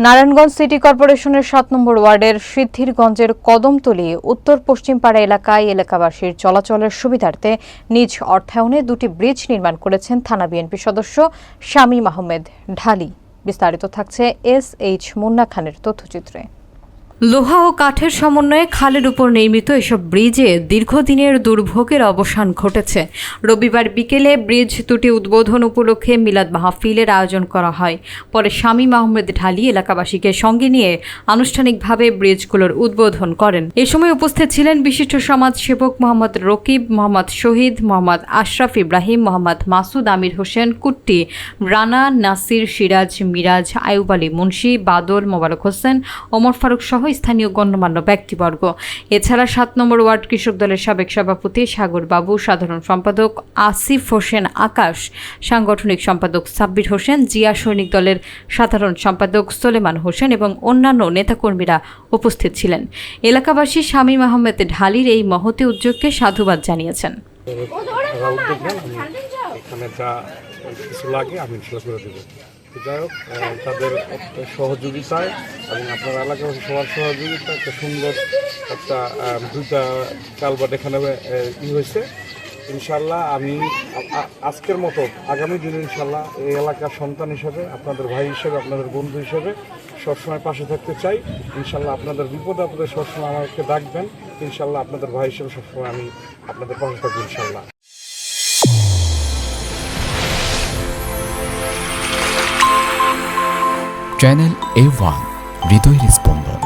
Narayanganj city কর্পোরেশনের ৭ নম্বর ওয়ার্ডের সিদ্ধিরগঞ্জের কদমতলী উত্তর পশ্চিম পাড়া এলাকায় এলাকাবাসীর চলাচলের সুবিধার্থে নিজ অর্থায়নে দুটি ব্রিজ নির্মাণ করেছেন থানা বিএনপি সদস্য শামীম আহমেদ ঢালী। বিস্তারিত থাকছে SH মুন্না খানের তথ্যচিত্রে। লোহা ও কাঠের সমন্বয়ে খালের উপর নির্মিত এসব ব্রিজে দীর্ঘদিনের দুর্ভোগের অবসান ঘটেছে। রবিবার বিকেলে ব্রিজ দুটি উদ্বোধন উপলক্ষে মিলাদ মাহফিলের আয়োজন করা হয়। পরে শামীম আহমেদ ঢালী এলাকাবাসীকে সঙ্গে নিয়ে আনুষ্ঠানিকভাবে ব্রিজগুলোর উদ্বোধন করেন। এ সময় উপস্থিত ছিলেন বিশিষ্ট সমাজসেবক মোহাম্মদ রকিব, মোহাম্মদ শহীদ, মোহাম্মদ আশরাফ ইব্রাহিম, মোহাম্মদ মাসুদ আমির হোসেন কুট্টি, রানা, নাসির, সিরাজ, মিরাজ, আয়ুব আলী মুন্সি, বাদল, মোবারক হোসেন, ওমর ফারুক সহ স্থানীয় গণ্যমান্য ব্যক্তিবর্গ। এছাড়া ৭ নম্বর ওয়ার্ড কৃষক দলের সাবেক সভাপতি সাগর বাবু, সাধারণ সম্পাদক আসিফ হোসেন আকাশ, সাংগঠনিক সম্পাদক সাব্বির হোসেন, জিয়া সৈনিক দলের সাধারণ সম্পাদক সোলেমান হোসেন এবং অন্যান্য নেতাকর্মীরা উপস্থিত ছিলেন। এলাকাবাসী শামীম আহমেদ ঢালীর এই মহতী উদ্যোগকে সাধুবাদ জানিয়েছেন। যাই হোক, তাদের সহযোগিতায় এবং আপনার এলাকাবাসী সবার সহযোগিতা একটা সুন্দর একটা দুইটা কালভার্ট এখানে হয়েছে। ইনশাল্লাহ আমি আজকের মতো আগামী দিনে ইনশাল্লাহ এই এলাকার সন্তান হিসেবে, আপনাদের ভাই হিসেবে, আপনাদের বন্ধু হিসেবে সবসময় পাশে থাকতে চাই। ইনশাল্লাহ আপনাদের বিপদ আপদে সবসময় আমাকে ডাকবেন। ইনশাল্লাহ আপনাদের ভাই হিসেবে সবসময় আমি আপনাদের পাশে থাকবো ইনশাল্লাহ। চ্যানেল A1 হৃদয়ের স্পন্দন।